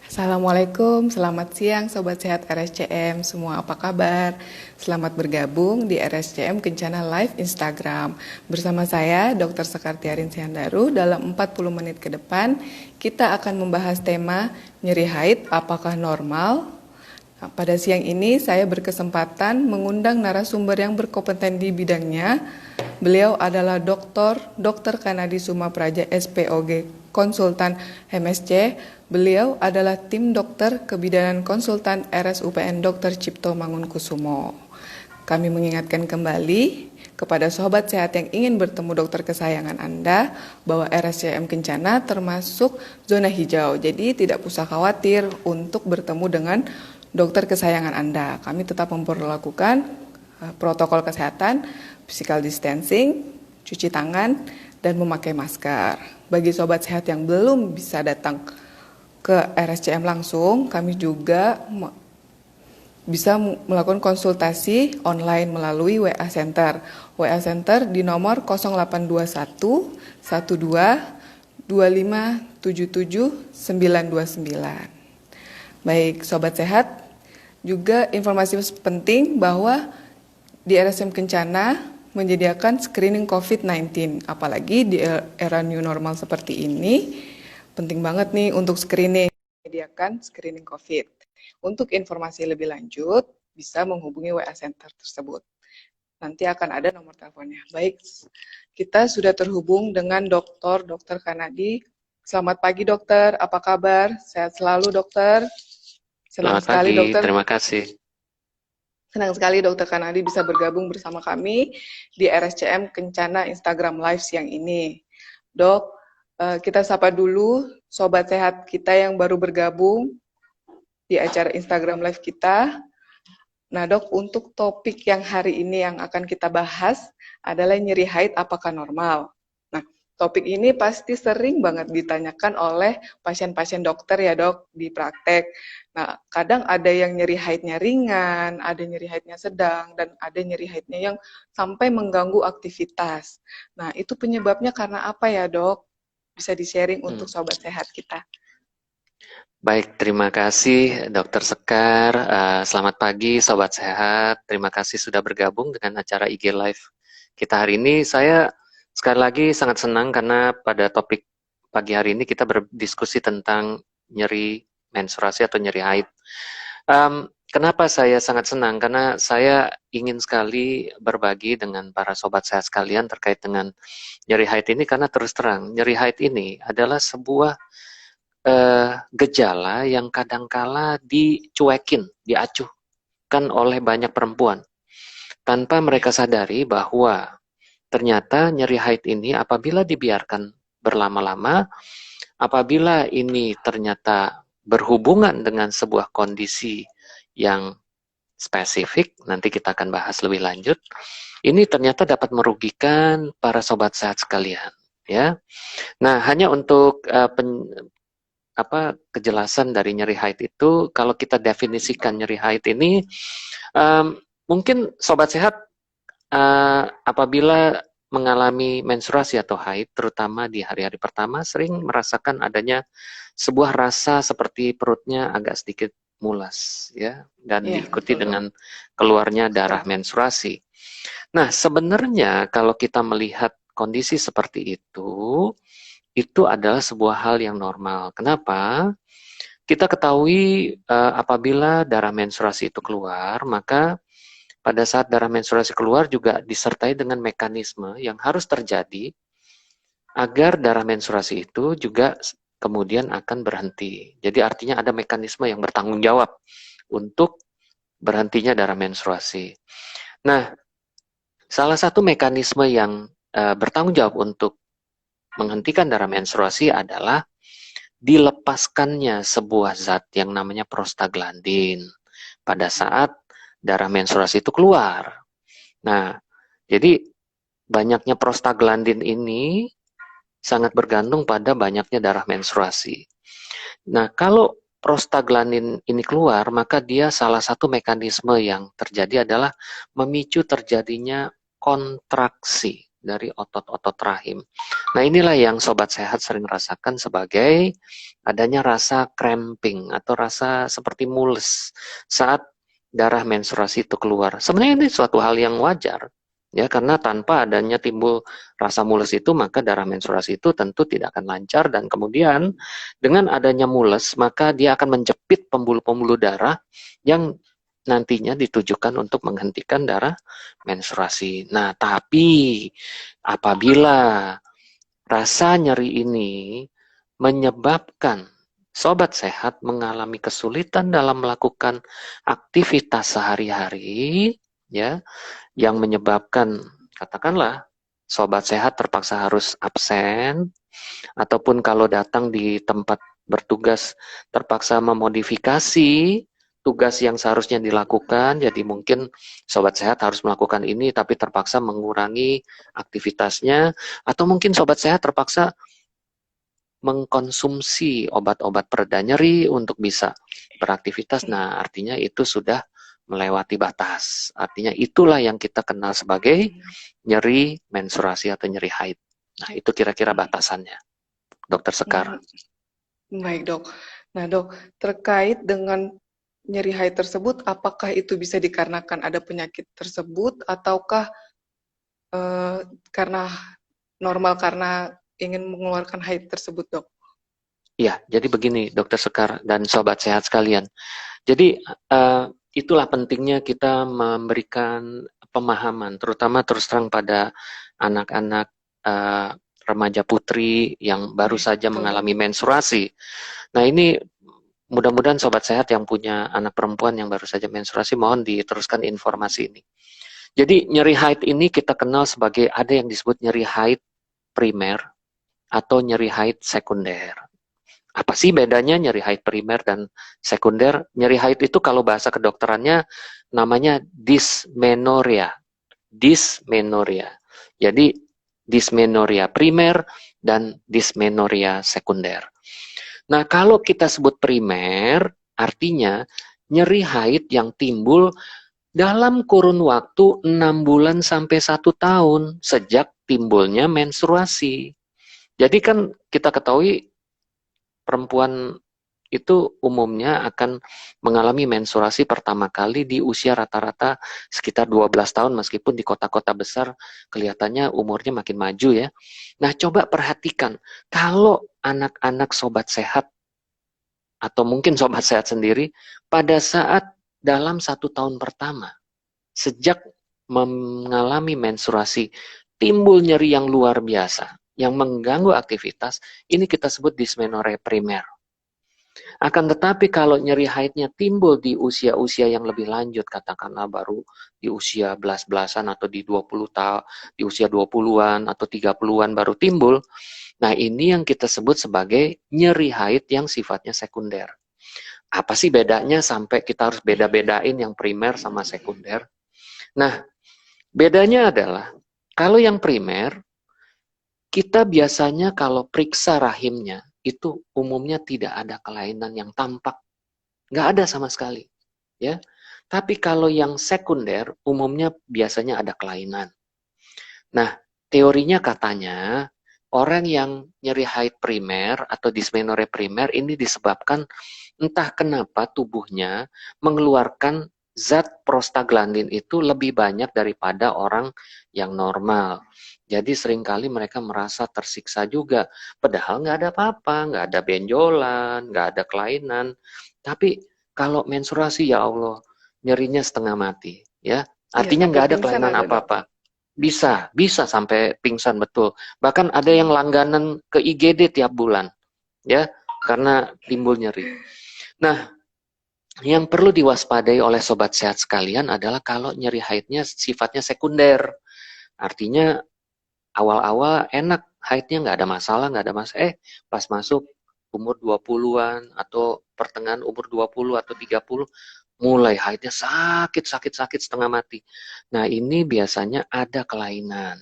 Assalamualaikum, selamat siang Sobat Sehat RSCM, semua apa kabar? Selamat bergabung di RSCM Kencana Live Instagram. Bersama saya Dr. Sekartiarin Siandaru, dalam 40 menit ke depan kita akan membahas tema nyeri haid apakah normal? Nah, pada siang ini saya berkesempatan mengundang narasumber yang berkompeten di bidangnya. Beliau adalah Dr. Kanadi Sumapraja SPOG Konsultan MSC. Beliau adalah tim dokter kebidanan konsultan RSUPN Dr. Cipto Mangunkusumo. Kami mengingatkan kembali kepada sobat sehat yang ingin bertemu dokter kesayangan Anda bahwa RSCM Kencana termasuk zona hijau. Jadi tidak usah khawatir untuk bertemu dengan dokter kesayangan Anda. Kami tetap memperlakukan protokol kesehatan, physical distancing, cuci tangan, dan memakai masker. Bagi sobat sehat yang belum bisa datang ke RSCM langsung, kami juga bisa melakukan konsultasi online melalui WA Center. WA Center di nomor 0821 12 25 77 929. Baik, sobat sehat, juga informasi penting bahwa di RSCM Kencana menyediakan screening COVID-19, apalagi di era new normal seperti ini, penting banget nih untuk screening, menyediakan screening COVID. Untuk informasi lebih lanjut, bisa menghubungi WA Center tersebut. Nanti akan ada nomor teleponnya. Baik, kita sudah terhubung dengan Dr. Kanadi. Selamat pagi dokter, apa kabar? Sehat selalu dokter? Senang Selamat sekali pagi, dokter. terima kasih. Senang sekali Dokter Kanadi bisa bergabung bersama kami di RSCM Kencana Instagram Live siang ini. Dok, kita sapa dulu sobat sehat kita yang baru bergabung di acara Instagram Live kita. Nah dok, untuk topik yang hari ini yang akan kita bahas adalah nyeri haid apakah normal. Nah, topik ini pasti sering banget ditanyakan oleh pasien-pasien dokter ya dok di praktek. Nah, kadang ada yang nyeri haidnya ringan, ada nyeri haidnya sedang, dan ada nyeri haidnya yang sampai mengganggu aktivitas. Nah, itu penyebabnya karena apa ya dok? Bisa di-sharing untuk sobat sehat kita. Baik, terima kasih Dokter Sekar. Selamat pagi Sobat Sehat. Terima kasih sudah bergabung dengan acara IG Live kita hari ini. Saya sekali lagi sangat senang karena pada topik pagi hari ini kita berdiskusi tentang nyeri menstruasi atau nyeri haid. Kenapa saya sangat senang? Karena saya ingin sekali berbagi dengan para sobat sehat sekalian terkait dengan nyeri haid ini, karena terus terang nyeri haid ini adalah sebuah gejala yang kadangkala dicuekin, diacuhkan oleh banyak perempuan tanpa mereka sadari bahwa ternyata nyeri haid ini apabila dibiarkan berlama-lama, apabila ini ternyata berhubungan dengan sebuah kondisi yang spesifik, nanti kita akan bahas lebih lanjut, ini ternyata dapat merugikan para sobat sehat sekalian, ya. Nah, hanya untuk kejelasan dari nyeri haid itu, kalau kita definisikan nyeri haid ini, mungkin sobat sehat apabila mengalami menstruasi atau haid, terutama di hari-hari pertama, sering merasakan adanya sebuah rasa seperti perutnya agak sedikit mulas, ya, dan Iya, diikuti betul dok. dengan keluarnya darah Betul. menstruasi. Nah, sebenarnya kalau kita melihat kondisi seperti itu adalah sebuah hal yang normal. Kenapa? Kita ketahui apabila darah menstruasi itu keluar, maka pada saat darah menstruasi keluar juga disertai dengan mekanisme yang harus terjadi agar darah menstruasi itu juga kemudian akan berhenti. Jadi artinya ada mekanisme yang bertanggung jawab untuk berhentinya darah menstruasi. Nah, salah satu mekanisme yang bertanggung jawab untuk menghentikan darah menstruasi adalah dilepaskannya sebuah zat yang namanya prostaglandin pada saat darah menstruasi itu keluar. Nah, jadi banyaknya prostaglandin ini sangat bergantung pada banyaknya darah menstruasi. Nah, kalau prostaglandin ini keluar, maka dia salah satu mekanisme yang terjadi adalah memicu terjadinya kontraksi. dari otot-otot rahim. Nah, inilah yang sobat sehat sering rasakan sebagai adanya rasa cramping atau rasa seperti mules saat darah menstruasi itu keluar. Sebenarnya ini suatu hal yang wajar, ya, karena tanpa adanya timbul rasa mules itu, maka darah menstruasi itu tentu tidak akan lancar, dan kemudian dengan adanya mules, maka dia akan menjepit pembuluh-pembuluh darah yang nantinya ditujukan untuk menghentikan darah menstruasi. Nah, tapi apabila rasa nyeri ini menyebabkan sobat sehat mengalami kesulitan dalam melakukan aktivitas sehari-hari, ya, yang menyebabkan, katakanlah, sobat sehat terpaksa harus absen, ataupun kalau datang di tempat bertugas terpaksa memodifikasi tugas yang seharusnya dilakukan, jadi mungkin sobat sehat harus melakukan ini tapi terpaksa mengurangi aktivitasnya, atau mungkin sobat sehat terpaksa mengkonsumsi obat-obat pereda nyeri untuk bisa beraktivitas. Nah, artinya itu sudah melewati batas. Artinya itulah yang kita kenal sebagai nyeri menstruasi atau nyeri haid. Nah, itu kira-kira batasannya, Dokter Sekar. Baik, Dok. Nah, Dok, terkait dengan nyeri haid tersebut, apakah itu bisa dikarenakan ada penyakit tersebut, ataukah karena normal karena ingin mengeluarkan haid tersebut, Dok? Ya, jadi begini, Dokter Sekar dan sobat sehat sekalian. Jadi itulah pentingnya kita memberikan pemahaman, terutama terus terang pada anak-anak remaja putri yang baru saja mengalami menstruasi. Nah, ini mudah-mudahan sobat sehat yang punya anak perempuan yang baru saja menstruasi, mohon diteruskan informasi ini. Jadi nyeri haid ini kita kenal sebagai ada yang disebut nyeri haid primer atau nyeri haid sekunder. Apa sih bedanya nyeri haid primer dan sekunder? Nyeri haid itu kalau bahasa kedokterannya namanya dysmenorrhea. Dysmenorrhea. Jadi dysmenorrhea primer dan dysmenorrhea sekunder. Nah, kalau kita sebut primer, artinya nyeri haid yang timbul dalam kurun waktu 6 bulan sampai 1 tahun sejak timbulnya menstruasi. Jadi kan kita ketahui perempuan itu umumnya akan mengalami menstruasi pertama kali di usia rata-rata sekitar 12 tahun, meskipun di kota-kota besar kelihatannya umurnya makin maju, ya. Nah, coba perhatikan, kalau anak-anak sobat sehat atau mungkin sobat sehat sendiri pada saat dalam 1 tahun pertama sejak mengalami menstruasi timbul nyeri yang luar biasa yang mengganggu aktivitas, ini kita sebut dysmenorrhea primer. Akan tetapi kalau nyeri haidnya timbul di usia-usia yang lebih lanjut, katakanlah baru di usia belas-belasan atau di 20 tahun, di usia 20-an atau 30-an baru timbul. Nah, ini yang kita sebut sebagai nyeri haid yang sifatnya sekunder. Apa sih bedanya sampai kita harus beda-bedain yang primer sama sekunder? Nah, bedanya adalah kalau yang primer, kita biasanya kalau periksa rahimnya, itu umumnya tidak ada kelainan yang tampak. Nggak ada sama sekali, ya. Tapi kalau yang sekunder, umumnya biasanya ada kelainan. Nah, teorinya katanya, orang yang nyeri haid primer atau dysmenorrhea primer ini disebabkan entah kenapa tubuhnya mengeluarkan zat prostaglandin itu lebih banyak daripada orang yang normal. Jadi seringkali mereka merasa tersiksa juga. Padahal nggak ada apa-apa, nggak ada benjolan, nggak ada kelainan. Tapi kalau menstruasi, ya Allah, nyerinya setengah mati, ya. Artinya nggak ada kelainan apa-apa. Bisa sampai pingsan, betul. Bahkan ada yang langganan ke IGD tiap bulan, ya, karena timbul nyeri. Nah, yang perlu diwaspadai oleh sobat sehat sekalian adalah kalau nyeri haidnya sifatnya sekunder. Artinya awal-awal enak, haidnya nggak ada masalah, pas masuk umur 20-an atau pertengahan umur 20 atau 30, mulai haidnya sakit setengah mati. Nah, ini biasanya ada kelainan.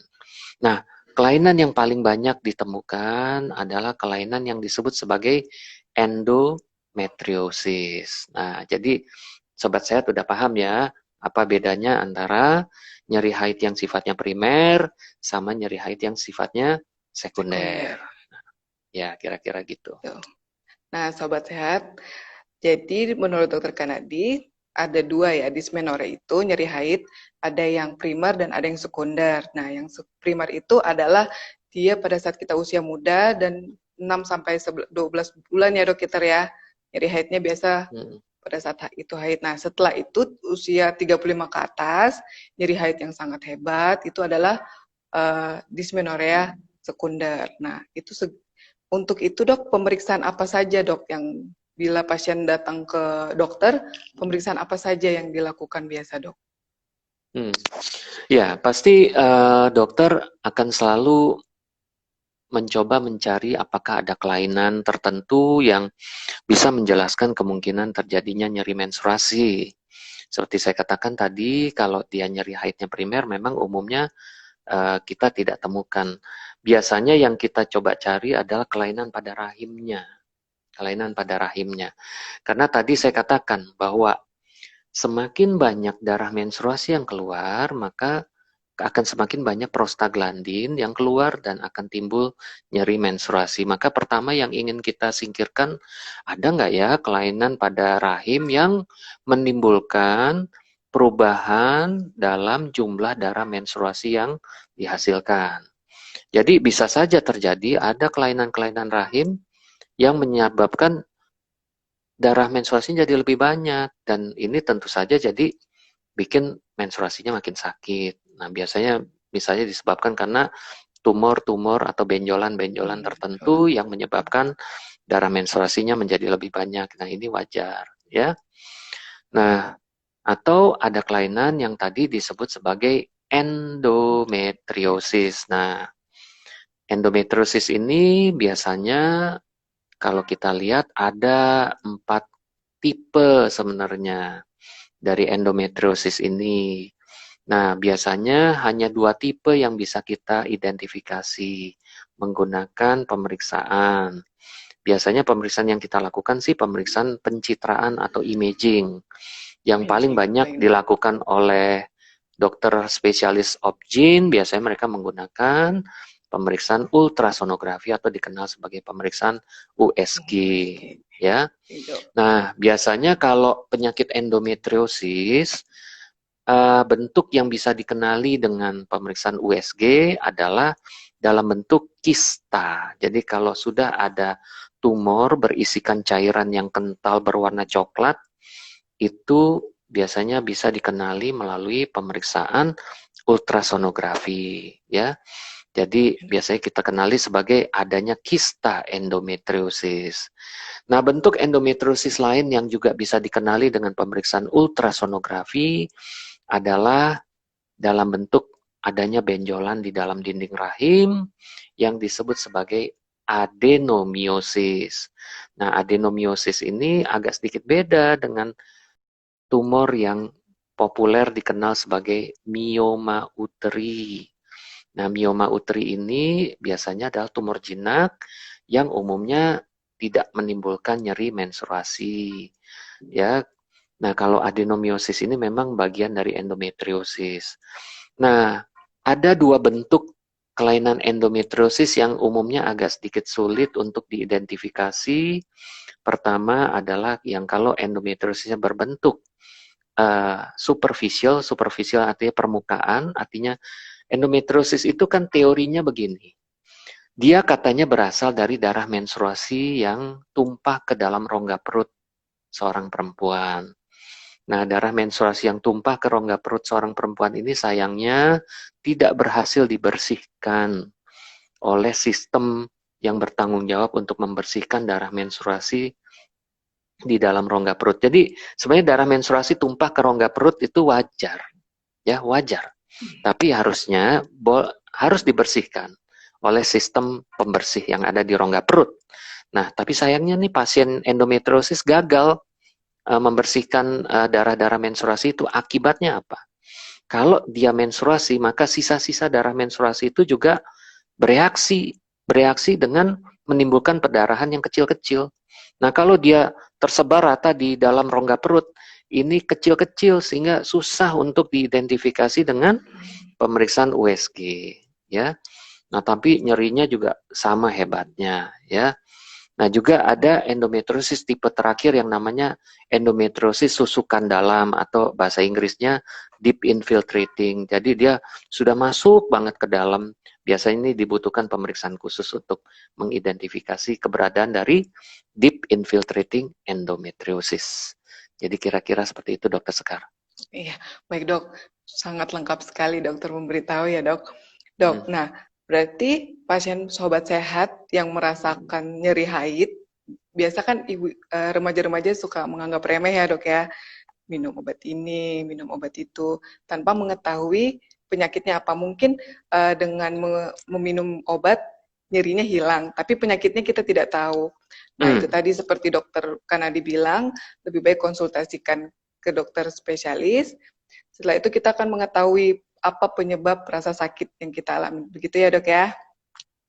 Nah, kelainan yang paling banyak ditemukan adalah kelainan yang disebut sebagai endometriosis. Nah, jadi sobat sehat udah paham, ya, Apa bedanya antara nyeri haid yang sifatnya primer sama nyeri haid yang sifatnya sekunder. Sekunder. Ya, kira-kira gitu. Tuh. Nah, sobat sehat, jadi menurut Dokter Kanadi ada dua ya dysmenorrhea itu nyeri haid, ada yang primer dan ada yang sekunder. Nah, yang primer itu adalah dia pada saat kita usia muda dan 6 sampai 12 bulan ya dokter ya. Nyeri haidnya biasa pada saat itu haid. Nah, setelah itu usia 35 ke atas, nyeri haid yang sangat hebat itu adalah dysmenorrhea sekunder. Nah, itu untuk itu dok, pemeriksaan apa saja dok yang bila pasien datang ke dokter, pemeriksaan apa saja yang dilakukan biasa dok? Ya, pasti dokter akan selalu mencoba mencari apakah ada kelainan tertentu yang bisa menjelaskan kemungkinan terjadinya nyeri menstruasi. Seperti saya katakan tadi, kalau dia nyeri haidnya primer, memang umumnya kita tidak temukan. Biasanya yang kita coba cari adalah kelainan pada rahimnya. Kelainan pada rahimnya. Karena tadi saya katakan bahwa semakin banyak darah menstruasi yang keluar, maka akan semakin banyak prostaglandin yang keluar dan akan timbul nyeri menstruasi. Maka pertama yang ingin kita singkirkan, ada nggak ya kelainan pada rahim yang menimbulkan perubahan dalam jumlah darah menstruasi yang dihasilkan. Jadi bisa saja terjadi ada kelainan-kelainan rahim yang menyebabkan darah menstruasinya jadi lebih banyak, dan ini tentu saja jadi bikin menstruasinya makin sakit. Nah, biasanya misalnya disebabkan karena tumor-tumor atau benjolan-benjolan tertentu yang menyebabkan darah menstruasinya menjadi lebih banyak. Nah, ini wajar, ya. Nah, atau ada kelainan yang tadi disebut sebagai endometriosis. Nah, endometriosis ini biasanya kalau kita lihat ada 4 tipe sebenarnya dari endometriosis ini. Nah, biasanya hanya 2 tipe yang bisa kita identifikasi menggunakan pemeriksaan. Biasanya pemeriksaan yang kita lakukan sih pemeriksaan pencitraan atau imaging. Yang paling banyak dilakukan oleh dokter spesialis obgyn, biasanya mereka menggunakan pemeriksaan ultrasonografi atau dikenal sebagai pemeriksaan USG, ya. Nah, biasanya kalau penyakit endometriosis, bentuk yang bisa dikenali dengan pemeriksaan USG adalah dalam bentuk kista. Jadi kalau sudah ada tumor berisikan cairan yang kental berwarna coklat, itu biasanya bisa dikenali melalui pemeriksaan ultrasonografi, ya. Jadi biasanya kita kenali sebagai adanya kista endometriosis. Nah, bentuk endometriosis lain yang juga bisa dikenali dengan pemeriksaan ultrasonografi adalah dalam bentuk adanya benjolan di dalam dinding rahim yang disebut sebagai adenomiosis. Nah, adenomiosis ini agak sedikit beda dengan tumor yang populer dikenal sebagai mioma uteri. Nah, mioma uteri ini biasanya adalah tumor jinak yang umumnya tidak menimbulkan nyeri menstruasi. Ya. Nah, kalau adenomiosis ini memang bagian dari endometriosis. Nah, ada 2 bentuk kelainan endometriosis yang umumnya agak sedikit sulit untuk diidentifikasi. Pertama adalah yang kalau endometriosisnya berbentuk superficial artinya permukaan, artinya endometriosis itu kan teorinya begini. Dia katanya berasal dari darah menstruasi yang tumpah ke dalam rongga perut seorang perempuan. Nah, darah menstruasi yang tumpah ke rongga perut seorang perempuan ini sayangnya tidak berhasil dibersihkan oleh sistem yang bertanggung jawab untuk membersihkan darah menstruasi di dalam rongga perut. Jadi, sebenarnya darah menstruasi tumpah ke rongga perut itu wajar. Ya, wajar. Tapi harusnya harus dibersihkan oleh sistem pembersih yang ada di rongga perut. Nah, tapi sayangnya nih pasien endometriosis gagal membersihkan darah-darah menstruasi itu. Akibatnya apa? Kalau dia menstruasi, maka sisa-sisa darah menstruasi itu juga bereaksi dengan menimbulkan perdarahan yang kecil-kecil. Nah, kalau dia tersebar rata di dalam rongga perut, ini kecil-kecil sehingga susah untuk diidentifikasi dengan pemeriksaan USG, ya. Nah, tapi nyerinya juga sama hebatnya, ya. Nah, juga ada endometriosis tipe terakhir yang namanya endometriosis susukan dalam atau bahasa Inggrisnya deep infiltrating. Jadi dia sudah masuk banget ke dalam. Biasanya ini dibutuhkan pemeriksaan khusus untuk mengidentifikasi keberadaan dari deep infiltrating endometriosis. Jadi kira-kira seperti itu, Dokter Sekar. Iya, baik dok. Sangat lengkap sekali dokter memberitahu ya dok. Dok, nah berarti pasien sobat sehat yang merasakan nyeri haid, biasa kan ibu remaja-remaja suka menganggap remeh ya dok ya, minum obat ini, minum obat itu, tanpa mengetahui penyakitnya apa. Mungkin dengan meminum obat nyerinya hilang, tapi penyakitnya kita tidak tahu. Nah itu tadi seperti dokter Kanadi bilang, lebih baik konsultasikan ke dokter spesialis. Setelah itu kita akan mengetahui apa penyebab rasa sakit yang kita alami. Begitu ya dok ya?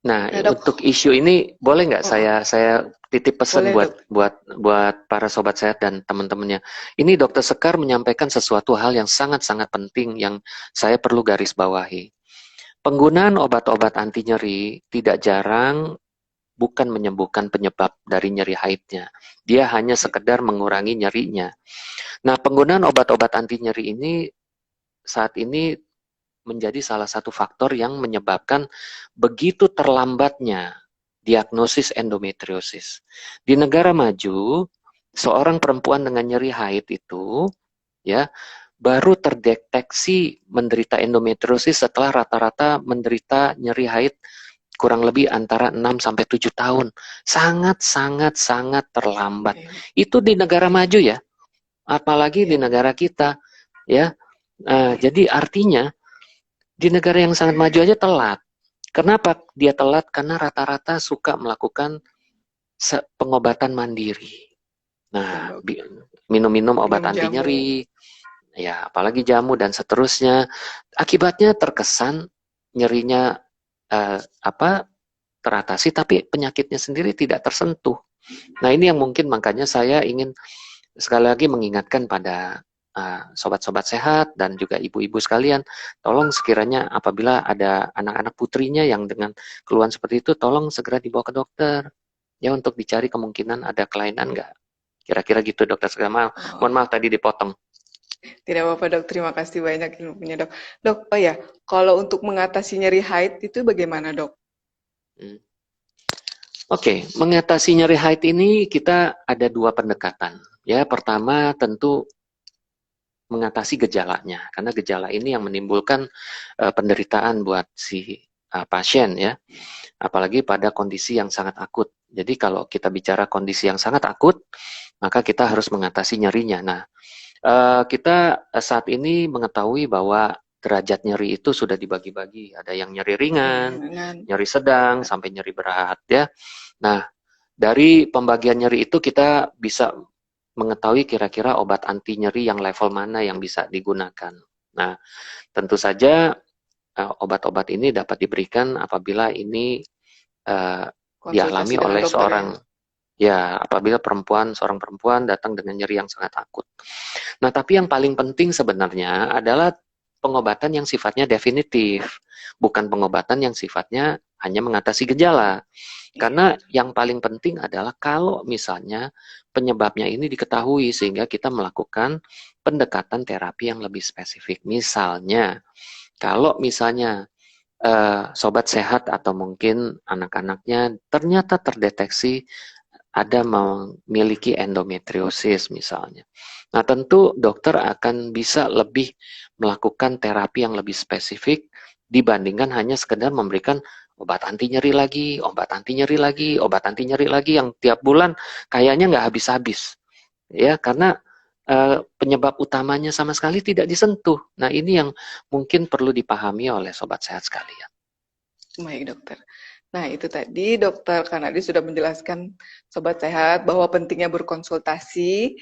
Nah, Nah dok, untuk isu ini boleh nggak saya titip pesan boleh dok. buat para sobat sehat dan teman-temannya. Ini Dokter Sekar menyampaikan sesuatu hal yang sangat-sangat penting yang saya perlu garis bawahi. Penggunaan obat-obat anti nyeri tidak jarang bukan menyembuhkan penyebab dari nyeri haidnya. Dia hanya sekedar mengurangi nyerinya. Nah, penggunaan obat-obat anti nyeri ini saat ini menjadi salah satu faktor yang menyebabkan begitu terlambatnya diagnosis endometriosis. Di negara maju, seorang perempuan dengan nyeri haid itu ya baru terdeteksi menderita endometriosis setelah rata-rata menderita nyeri haid kurang lebih antara 6 sampai 7 tahun. Sangat sangat sangat terlambat. Itu di negara maju ya. Apalagi di negara kita ya. Jadi artinya di negara yang sangat maju aja telat. Kenapa dia telat? Karena rata-rata suka melakukan pengobatan mandiri. Nah, minum-minum obat anti nyeri, ya apalagi jamu dan seterusnya. Akibatnya terkesan nyerinya teratasi, tapi penyakitnya sendiri tidak tersentuh. Nah, ini yang mungkin makanya saya ingin sekali lagi mengingatkan pada sobat-sobat sehat dan juga ibu-ibu sekalian, tolong sekiranya apabila ada anak-anak putrinya yang dengan keluhan seperti itu, tolong segera dibawa ke dokter ya untuk dicari kemungkinan ada kelainan nggak. Kira-kira gitu dokter. Segera mohon maaf tadi dipotong. Tidak apa-apa dok, terima kasih banyak ilmunya dok. Dok, oh ya, kalau untuk mengatasi nyeri haid itu bagaimana dok? Oke, mengatasi nyeri haid ini kita ada dua pendekatan. Ya, pertama tentu mengatasi gejalanya, karena gejala ini yang menimbulkan penderitaan buat si pasien ya, apalagi pada kondisi yang sangat akut. Jadi kalau kita bicara kondisi yang sangat akut, maka kita harus mengatasi nyerinya. Nah, kita saat ini mengetahui bahwa derajat nyeri itu sudah dibagi-bagi, ada yang nyeri ringan, nyeri sedang, sampai nyeri berat ya. Nah, dari pembagian nyeri itu kita bisa mengetahui kira-kira obat anti nyeri yang level mana yang bisa digunakan. Nah, tentu saja obat-obat ini dapat diberikan apabila ini dialami oleh seorang apabila seorang perempuan datang dengan nyeri yang sangat akut. Nah, tapi yang paling penting sebenarnya adalah pengobatan yang sifatnya definitif, bukan pengobatan yang sifatnya hanya mengatasi gejala. Karena yang paling penting adalah kalau misalnya penyebabnya ini diketahui sehingga kita melakukan pendekatan terapi yang lebih spesifik. Misalnya, kalau misalnya sobat sehat atau mungkin anak-anaknya ternyata terdeteksi ada memiliki endometriosis misalnya. Nah, tentu dokter akan bisa lebih melakukan terapi yang lebih spesifik dibandingkan hanya sekedar memberikan obat anti nyeri lagi, obat anti nyeri lagi, obat anti nyeri lagi yang tiap bulan kayaknya nggak habis-habis. Ya, karena penyebab utamanya sama sekali tidak disentuh. Nah, ini yang mungkin perlu dipahami oleh sobat sehat sekalian. Baik dokter. Nah itu tadi dokter Kanadi sudah menjelaskan sobat sehat bahwa pentingnya berkonsultasi.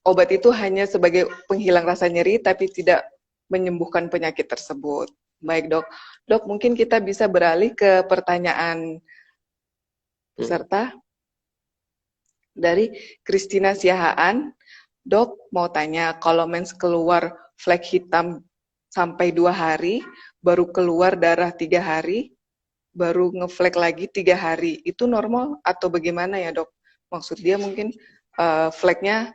Obat itu hanya sebagai penghilang rasa nyeri tapi tidak menyembuhkan penyakit tersebut. Baik dok. Dok mungkin kita bisa beralih ke pertanyaan peserta dari Christina Siahaan. Dok, mau tanya, kalau mens keluar flek hitam sampai 2 hari, baru keluar darah 3 hari, baru ngeflek lagi 3 hari, itu normal atau bagaimana ya dok? Maksud dia mungkin fleknya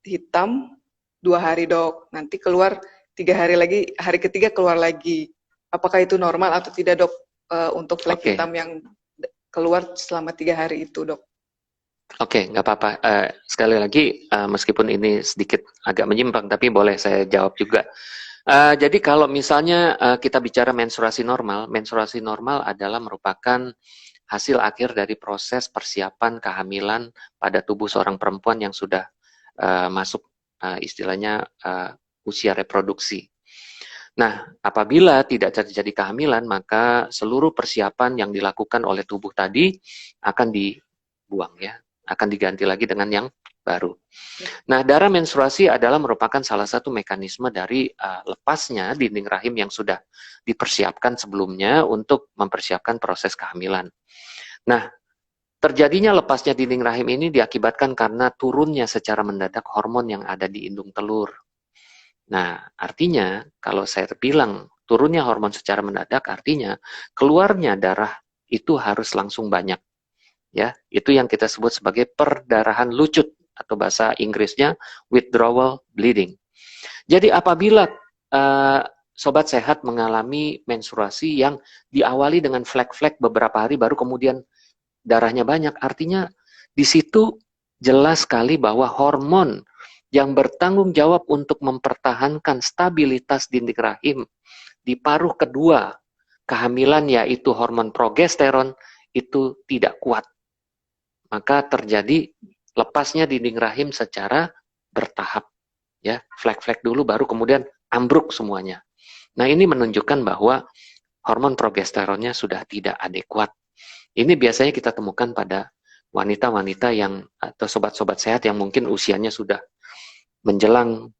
hitam 2 hari dok, nanti keluar 3 hari lagi, hari ketiga keluar lagi. Apakah itu normal atau tidak dok untuk flek Oke, hitam yang keluar selama 3 hari itu dok? oke, nggak apa-apa. Sekali lagi, meskipun ini sedikit agak menyimpang, tapi boleh saya jawab juga. Jadi kalau misalnya kita bicara menstruasi normal adalah merupakan hasil akhir dari proses persiapan kehamilan pada tubuh seorang perempuan yang sudah masuk istilahnya usia reproduksi. Nah, apabila tidak terjadi kehamilan, maka seluruh persiapan yang dilakukan oleh tubuh tadi akan dibuang ya, akan diganti lagi dengan yang baru. Nah, darah menstruasi adalah merupakan salah satu mekanisme dari lepasnya dinding rahim yang sudah dipersiapkan sebelumnya untuk mempersiapkan proses kehamilan. Nah, terjadinya lepasnya dinding rahim ini diakibatkan karena turunnya secara mendadak hormon yang ada di indung telur. Nah, artinya kalau saya bilang turunnya hormon secara mendadak, artinya keluarnya darah itu harus langsung banyak. Ya, itu yang kita sebut sebagai perdarahan lucut atau bahasa Inggrisnya withdrawal bleeding. Jadi apabila sobat sehat mengalami menstruasi yang diawali dengan flek-flek beberapa hari baru kemudian darahnya banyak, artinya di situ jelas sekali bahwa hormon yang bertanggung jawab untuk mempertahankan stabilitas dinding rahim di paruh kedua kehamilan, yaitu hormon progesteron, itu tidak kuat. Maka terjadi lepasnya dinding rahim secara bertahap. Ya, flek-flek dulu baru kemudian ambruk semuanya. Nah, ini menunjukkan bahwa hormon progesteronnya sudah tidak adekuat. Ini biasanya kita temukan pada wanita-wanita yang atau sobat-sobat sehat yang mungkin usianya sudah menjelang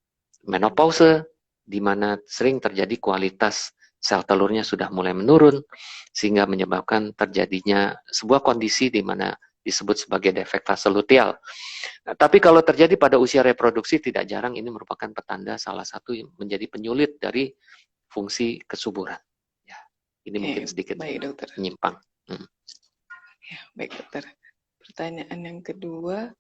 menopause, di mana sering terjadi kualitas sel telurnya sudah mulai menurun, sehingga menyebabkan terjadinya sebuah kondisi di mana disebut sebagai defek fase luteal. Nah, tapi kalau terjadi pada usia reproduksi, tidak jarang ini merupakan petanda salah satu yang menjadi penyulit dari fungsi kesuburan. Ya, ini mungkin sedikit Baik dokter. menyimpang. Ya, baik dokter. Pertanyaan yang kedua,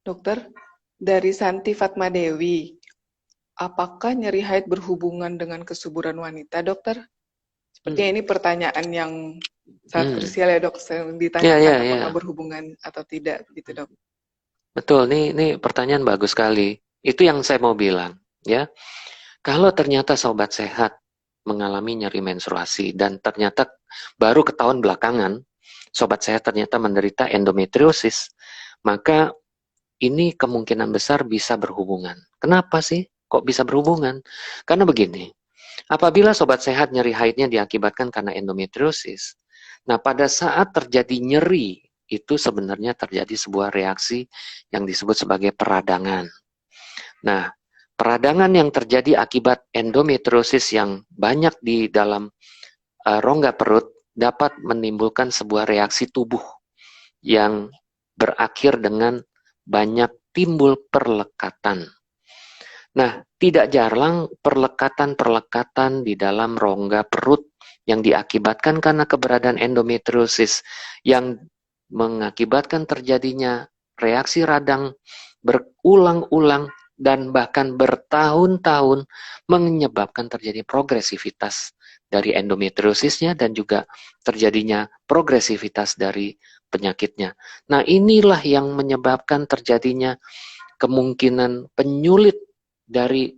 dokter, dari Santi Fatma Dewi, apakah nyeri haid berhubungan dengan kesuburan wanita, dokter? Sepertinya ini pertanyaan yang sangat krusial ya dok, ditanyakan apakah berhubungan atau tidak, gitu dok. Betul, ini pertanyaan bagus sekali. Itu yang saya mau bilang, ya. Kalau ternyata sobat sehat mengalami nyeri menstruasi dan ternyata baru ketahuan belakangan, sobat sehat ternyata menderita endometriosis, maka ini kemungkinan besar bisa berhubungan. Kenapa sih? Kok bisa berhubungan? Karena begini, apabila sobat sehat nyeri haidnya diakibatkan karena endometriosis, nah pada saat terjadi nyeri, itu sebenarnya terjadi sebuah reaksi yang disebut sebagai peradangan. Nah, peradangan yang terjadi akibat endometriosis yang banyak di dalam rongga perut dapat menimbulkan sebuah reaksi tubuh yang berakhir dengan banyak timbul perlekatan. Nah, tidak jarang perlekatan-perlekatan di dalam rongga perut yang diakibatkan karena keberadaan endometriosis yang mengakibatkan terjadinya reaksi radang berulang-ulang dan bahkan bertahun-tahun menyebabkan terjadi progresivitas dari endometriosisnya dan juga terjadinya progresivitas dari penyakitnya. Nah, inilah yang menyebabkan terjadinya kemungkinan penyulit dari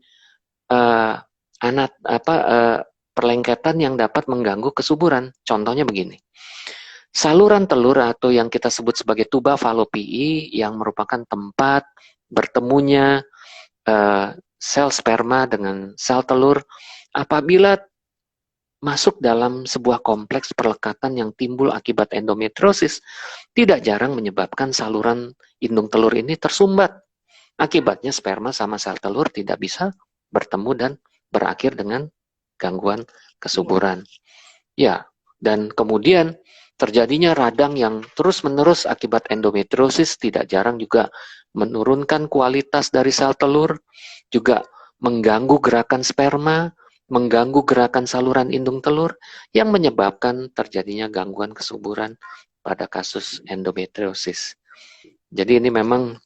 perlengketan yang dapat mengganggu kesuburan. Contohnya begini. Saluran telur atau yang kita sebut sebagai tuba falopii yang merupakan tempat bertemunya sel sperma dengan sel telur, apabila masuk dalam sebuah kompleks perlekatan yang timbul akibat endometriosis, tidak jarang menyebabkan saluran indung telur ini tersumbat. Akibatnya sperma sama sel telur tidak bisa bertemu dan berakhir dengan gangguan kesuburan. Ya, dan kemudian terjadinya radang yang terus-menerus akibat endometriosis tidak jarang juga menurunkan kualitas dari sel telur, juga mengganggu gerakan sperma, mengganggu gerakan saluran indung telur, yang menyebabkan terjadinya gangguan kesuburan pada kasus endometriosis. Jadi ini memang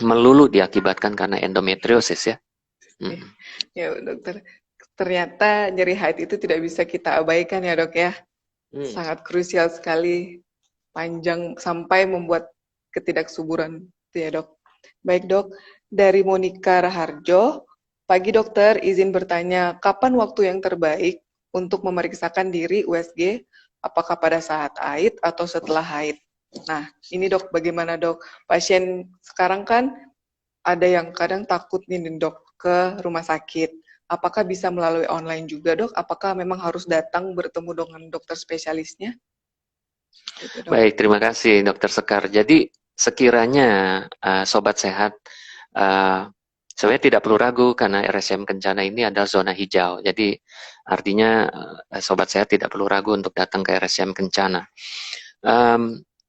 melulu diakibatkan karena endometriosis ya. Ya, dokter. Ternyata nyeri haid itu tidak bisa kita abaikan ya, Dok ya. Sangat krusial sekali, panjang sampai membuat ketidaksuburan itu ya, Dok. Baik, Dok. Dari Monica Raharjo, pagi dokter, izin bertanya, kapan waktu yang terbaik untuk memeriksakan diri USG? Apakah pada saat haid atau setelah haid? Nah, ini dok, bagaimana dok? Pasien sekarang kan ada yang kadang takut nih dok ke rumah sakit. Apakah bisa melalui online juga dok? Apakah memang harus datang bertemu dengan dokter spesialisnya? Gitu, dok. Baik, terima kasih Dokter Sekar. Jadi sekiranya sobat sehat sebenarnya tidak perlu ragu karena RSCM Kencana ini adalah zona hijau. Jadi artinya sobat sehat tidak perlu ragu untuk datang ke RSCM Kencana.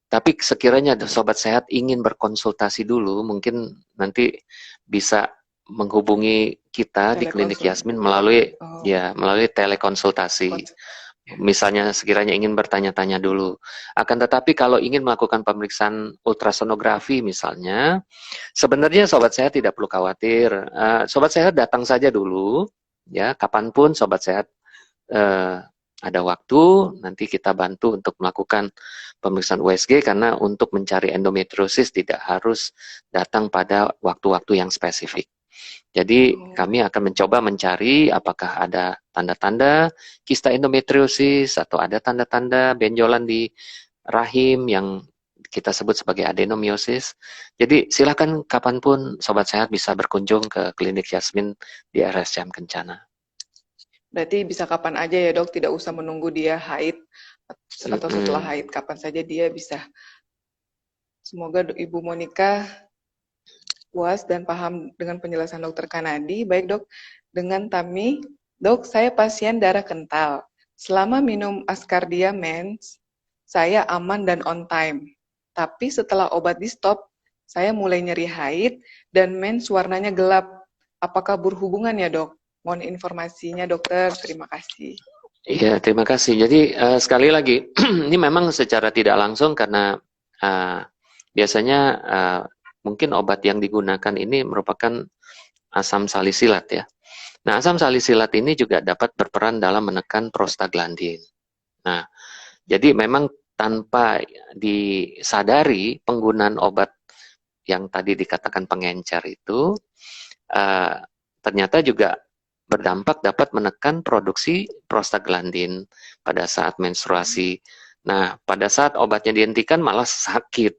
Tapi sekiranya sobat sehat ingin berkonsultasi dulu, mungkin nanti bisa menghubungi kita di Klinik Yasmin melalui melalui telekonsultasi. Misalnya sekiranya ingin bertanya-tanya dulu. Akan tetapi kalau ingin melakukan pemeriksaan ultrasonografi misalnya, sebenarnya sobat sehat tidak perlu khawatir. Sobat sehat datang saja dulu, ya kapanpun sobat sehat ada waktu, nanti kita bantu untuk melakukan pemeriksaan USG karena untuk mencari endometriosis tidak harus datang pada waktu-waktu yang spesifik. Jadi kami akan mencoba mencari apakah ada tanda-tanda kista endometriosis atau ada tanda-tanda benjolan di rahim yang kita sebut sebagai adenomiosis. Jadi silakan kapanpun sobat sehat bisa berkunjung ke Klinik Yasmin di RSCM Kencana. Berarti bisa kapan aja ya dok, tidak usah menunggu dia haid atau setelah haid, kapan saja dia bisa. Semoga Ibu Monica puas dan paham dengan penjelasan dokter Kanadi. Baik dok, dengan Tami, dok saya pasien darah kental. Selama minum Ascardia Mens, saya aman dan on time. Tapi setelah obat di stop, saya mulai nyeri haid dan mens warnanya gelap. Apakah berhubungan ya dok? Mohon informasinya dokter, terima kasih. Iya, terima kasih. Jadi sekali lagi, ini memang secara tidak langsung karena biasanya mungkin obat yang digunakan ini merupakan asam salisilat ya. Nah, asam salisilat ini juga dapat berperan dalam menekan prostaglandin. Nah, jadi memang tanpa disadari penggunaan obat yang tadi dikatakan pengencer itu ternyata juga berdampak dapat menekan produksi prostaglandin pada saat menstruasi. Nah, pada saat obatnya dihentikan malah sakit,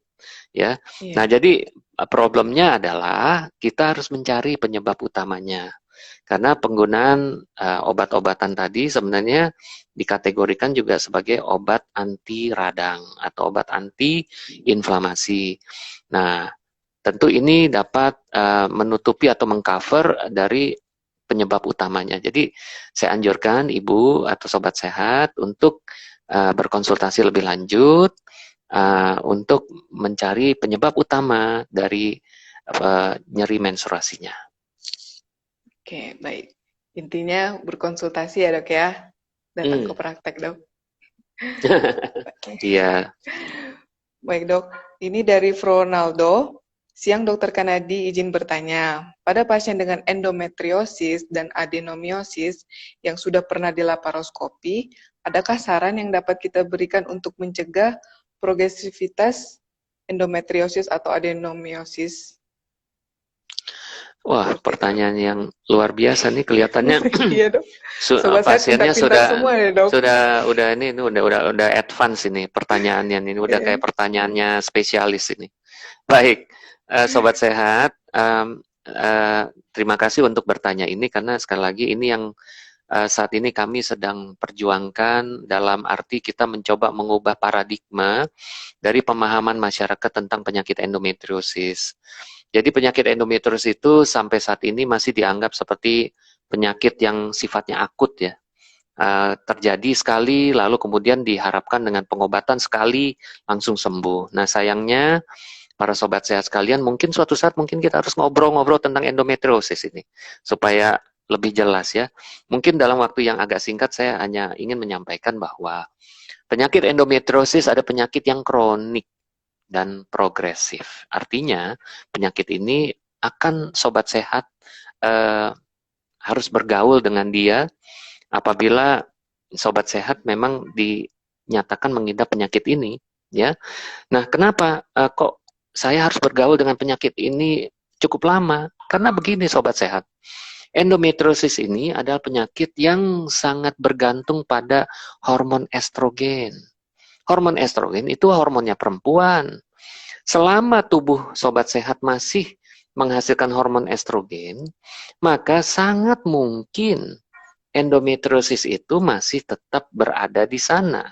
ya. Yeah. Nah, jadi problemnya adalah kita harus mencari penyebab utamanya. Karena penggunaan obat-obatan tadi sebenarnya dikategorikan juga sebagai obat anti radang atau obat anti inflamasi. Nah, tentu ini dapat menutupi atau mengcover dari penyebab utamanya. Jadi saya anjurkan ibu atau sobat sehat untuk berkonsultasi lebih lanjut untuk mencari penyebab utama dari nyeri menstruasinya. Oke, baik. Intinya berkonsultasi ya dok ya, datang ke praktek dok. Iya. Baik dok, ini dari Ronaldo. Siang dokter Kanadi izin bertanya, pada pasien dengan endometriosis dan adenomiosis yang sudah pernah dilaparoskopi, adakah saran yang dapat kita berikan untuk mencegah progresivitas endometriosis atau adenomiosis? Wah, pertanyaan yang luar biasa nih kelihatannya. Iya, dok. Pasiennya semua ya, dok. udah advance ini pertanyaannya ini udah kayak pertanyaannya spesialis ini. Baik, sobat sehat, terima kasih untuk bertanya ini karena sekali lagi ini yang saat ini kami sedang perjuangkan dalam arti kita mencoba mengubah paradigma dari pemahaman masyarakat tentang penyakit endometriosis. Jadi penyakit endometriosis itu sampai saat ini masih dianggap seperti penyakit yang sifatnya akut ya. terjadi sekali, lalu kemudian diharapkan dengan pengobatan sekali langsung sembuh. Nah, sayangnya para sobat sehat sekalian, mungkin suatu saat mungkin kita harus ngobrol-ngobrol tentang endometriosis ini supaya lebih jelas ya. Mungkin dalam waktu yang agak singkat saya hanya ingin menyampaikan bahwa penyakit endometriosis ada penyakit yang kronik dan progresif. Artinya penyakit ini akan sobat sehat eh, harus bergaul dengan dia apabila sobat sehat memang dinyatakan mengidap penyakit ini, ya. Nah, kenapa kok saya harus bergaul dengan penyakit ini cukup lama? Karena begini sobat sehat, endometriosis ini adalah penyakit yang sangat bergantung pada hormon estrogen. Hormon estrogen itu hormonnya perempuan. Selama tubuh sobat sehat masih menghasilkan hormon estrogen, maka sangat mungkin endometriosis itu masih tetap berada di sana,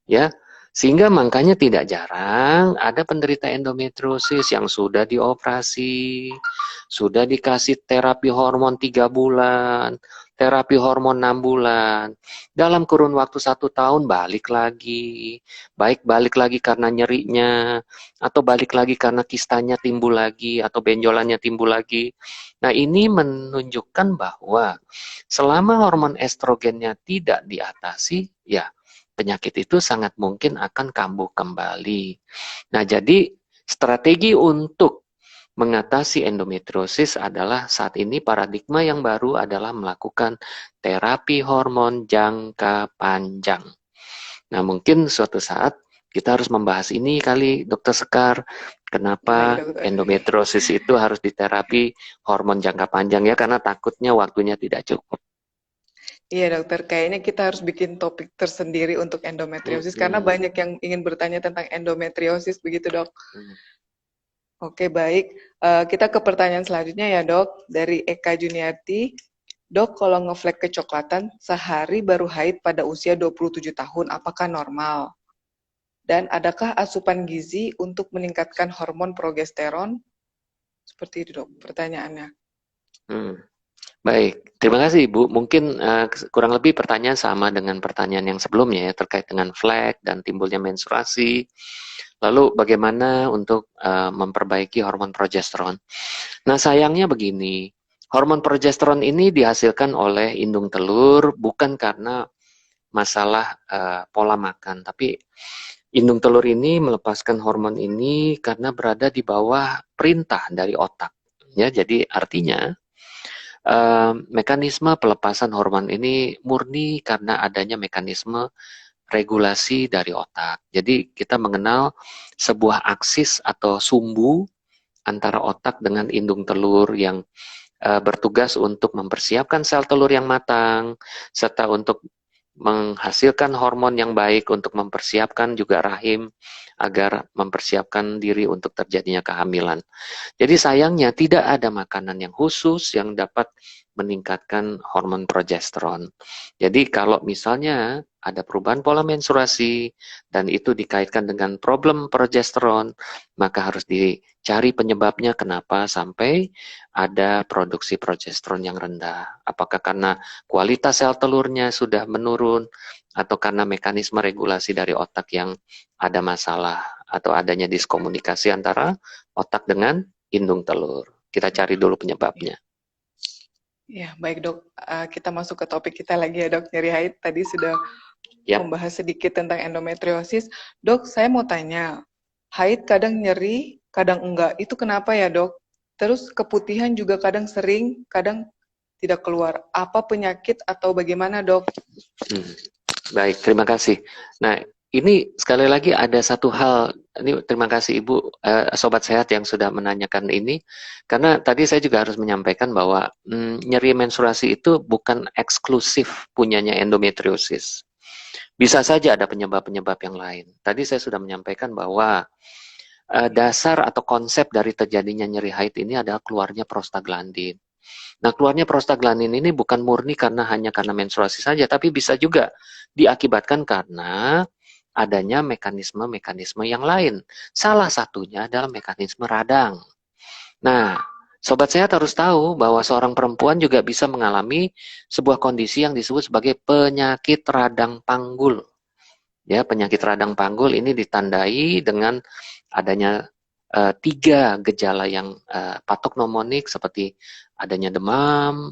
ya. Sehingga makanya tidak jarang ada penderita endometriosis yang sudah dioperasi, sudah dikasih terapi hormon 3 bulan, terapi hormon 6 bulan. Dalam kurun waktu 1 tahun balik lagi, baik balik lagi karena nyerinya, atau balik lagi karena kistanya timbul lagi, atau benjolannya timbul lagi. Nah, ini menunjukkan bahwa selama hormon estrogennya tidak diatasi, ya penyakit itu sangat mungkin akan kambuh kembali. Nah, jadi strategi untuk mengatasi endometriosis adalah saat ini paradigma yang baru adalah melakukan terapi hormon jangka panjang. Nah, mungkin suatu saat kita harus membahas ini kali, Dokter Sekar, Baik, kenapa dokter. endometriosis itu harus diterapi hormon jangka panjang ya, karena takutnya waktunya tidak cukup. Iya dokter, kayaknya kita harus bikin topik tersendiri untuk endometriosis karena banyak yang ingin bertanya tentang endometriosis begitu dok. Oke baik, kita ke pertanyaan selanjutnya ya dok, dari Eka Juniarti. Dok, kalau ngeflek kecoklatan sehari baru haid pada usia 27 tahun, apakah normal? Dan adakah asupan gizi untuk meningkatkan hormon progesteron? Seperti itu dok, pertanyaannya. Hmm. Baik, terima kasih Ibu. Mungkin kurang lebih pertanyaan sama dengan pertanyaan yang sebelumnya ya, terkait dengan flek dan timbulnya menstruasi. Lalu bagaimana untuk memperbaiki hormon progesteron? Nah, sayangnya begini, hormon progesteron ini dihasilkan oleh indung telur bukan karena masalah pola makan, tapi indung telur ini melepaskan hormon ini karena berada di bawah perintah dari otak. Ya, jadi artinya mekanisme pelepasan hormon ini murni karena adanya mekanisme regulasi dari otak. Jadi kita mengenal sebuah aksis atau sumbu antara otak dengan indung telur yang bertugas untuk mempersiapkan sel telur yang matang, serta untuk menghasilkan hormon yang baik untuk mempersiapkan juga rahim agar mempersiapkan diri untuk terjadinya kehamilan. Jadi sayangnya tidak ada makanan yang khusus yang dapat meningkatkan hormon progesteron. Jadi kalau misalnya ada perubahan pola menstruasi dan itu dikaitkan dengan problem progesteron, maka harus dicari penyebabnya kenapa sampai ada produksi progesteron yang rendah. Apakah karena kualitas sel telurnya sudah menurun atau karena mekanisme regulasi dari otak yang ada masalah atau adanya diskomunikasi antara otak dengan indung telur. Kita cari dulu penyebabnya. Ya, baik dok. Kita masuk ke topik kita lagi ya dok, nyeri haid. Tadi sudah membahas sedikit tentang endometriosis. Dok, saya mau tanya, haid kadang nyeri, kadang enggak. Itu kenapa ya dok? Terus keputihan juga kadang sering, kadang tidak keluar. Apa penyakit atau bagaimana dok? Baik, terima kasih. Nah, ini sekali lagi ada satu hal, ini terima kasih Ibu, Sobat Sehat yang sudah menanyakan ini, karena tadi saya juga harus menyampaikan bahwa nyeri menstruasi itu bukan eksklusif punyanya endometriosis. Bisa saja ada penyebab-penyebab yang lain. Tadi saya sudah menyampaikan bahwa dasar atau konsep dari terjadinya nyeri haid ini adalah keluarnya prostaglandin. Nah, keluarnya prostaglandin ini bukan murni hanya karena menstruasi saja, tapi bisa juga diakibatkan karena adanya mekanisme-mekanisme yang lain. Salah satunya adalah mekanisme radang. Nah, Sobat Sehat harus tahu bahwa seorang perempuan juga bisa mengalami sebuah kondisi yang disebut sebagai penyakit radang panggul. Ya, penyakit radang panggul ini ditandai dengan adanya tiga gejala yang patognomonik seperti adanya demam,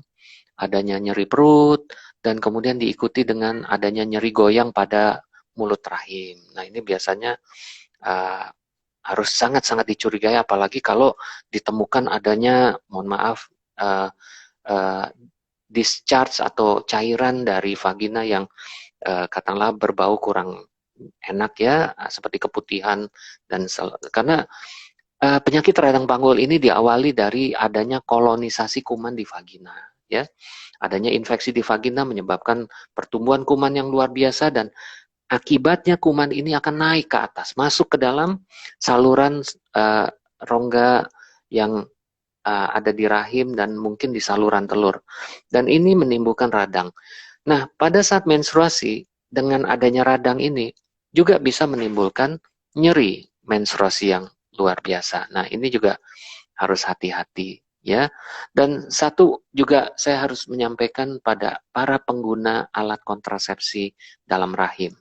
adanya nyeri perut, dan kemudian diikuti dengan adanya nyeri goyang pada mulut rahim. Nah, ini biasanya uh, harus sangat-sangat dicurigai, apalagi kalau ditemukan adanya, mohon maaf, uh, uh, discharge atau cairan dari vagina yang katakanlah berbau kurang enak ya, seperti keputihan dan karena penyakit radang panggul ini diawali dari adanya kolonisasi kuman di vagina, ya. Adanya infeksi di vagina menyebabkan pertumbuhan kuman yang luar biasa dan akibatnya kuman ini akan naik ke atas, masuk ke dalam saluran rongga yang ada di rahim dan mungkin di saluran telur. Dan ini menimbulkan radang. Nah, pada saat menstruasi dengan adanya radang ini juga bisa menimbulkan nyeri menstruasi yang luar biasa. Nah, ini juga harus hati-hati ya. Dan satu juga saya harus menyampaikan pada para pengguna alat kontrasepsi dalam rahim.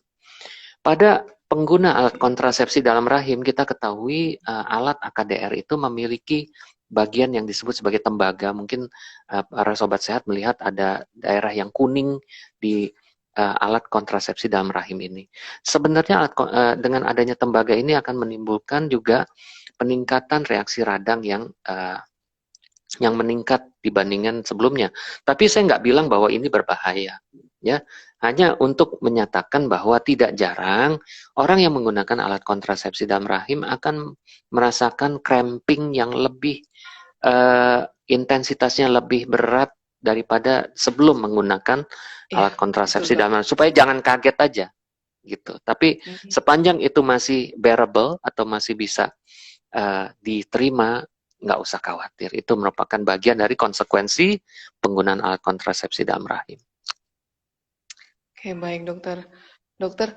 Pada pengguna alat kontrasepsi dalam rahim, kita ketahui alat AKDR itu memiliki bagian yang disebut sebagai tembaga. Mungkin para sobat sehat melihat ada daerah yang kuning di alat kontrasepsi dalam rahim ini. Sebenarnya dengan adanya tembaga ini akan menimbulkan juga peningkatan reaksi radang yang meningkat dibandingkan sebelumnya. Tapi saya nggak bilang bahwa ini berbahaya, ya. Hanya untuk menyatakan bahwa tidak jarang orang yang menggunakan alat kontrasepsi dalam rahim akan merasakan cramping yang lebih intensitasnya lebih berat daripada sebelum menggunakan alat kontrasepsi dalam rahim. Supaya jangan kaget aja, gitu. Tapi sepanjang itu masih bearable atau masih bisa diterima, nggak usah khawatir. Itu merupakan bagian dari konsekuensi penggunaan alat kontrasepsi dalam rahim. Oke, baik dokter. Dokter,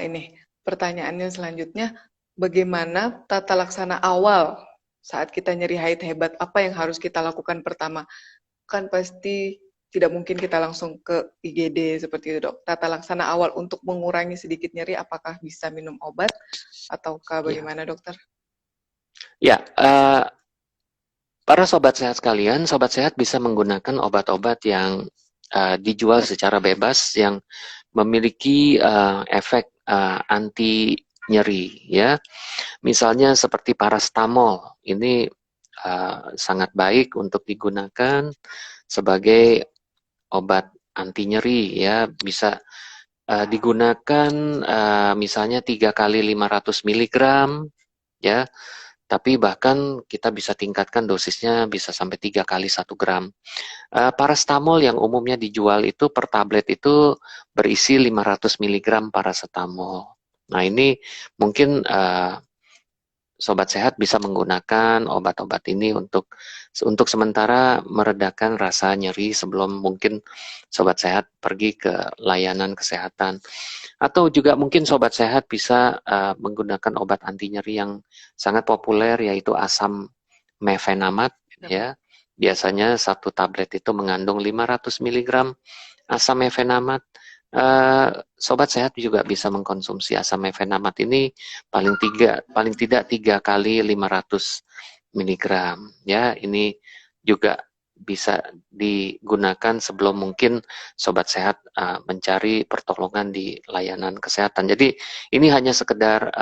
ini pertanyaannya selanjutnya, bagaimana tata laksana awal saat kita nyeri haid hebat? Apa yang harus kita lakukan pertama? Kan pasti tidak mungkin kita langsung ke IGD seperti itu, dok. Tata laksana awal untuk mengurangi sedikit nyeri, apakah bisa minum obat ataukah bagaimana, dokter? Ya, para sobat sehat sekalian, sobat sehat bisa menggunakan obat-obat yang dijual secara bebas yang memiliki efek anti nyeri, ya. Misalnya seperti parastamol, ini sangat baik untuk digunakan sebagai obat anti nyeri, ya. Bisa digunakan misalnya 3 kali 500 mg, ya. Tapi bahkan kita bisa tingkatkan dosisnya bisa sampai 3 kali 1 gram. Parastamol yang umumnya dijual itu per tablet itu berisi 500 mg paracetamol. Nah, ini mungkin sobat sehat bisa menggunakan obat-obat ini untuk sementara meredakan rasa nyeri sebelum mungkin sobat sehat pergi ke layanan kesehatan. Atau juga mungkin sobat sehat bisa menggunakan obat anti nyeri yang sangat populer, yaitu asam mefenamat, ya. Biasanya satu tablet itu mengandung 500 mg asam mefenamat. Sobat sehat juga bisa mengkonsumsi asam mefenamat ini paling tidak 3 kali 500 mg, ya. Ini juga bisa digunakan sebelum mungkin sobat sehat mencari pertolongan di layanan kesehatan. Jadi ini hanya sekedar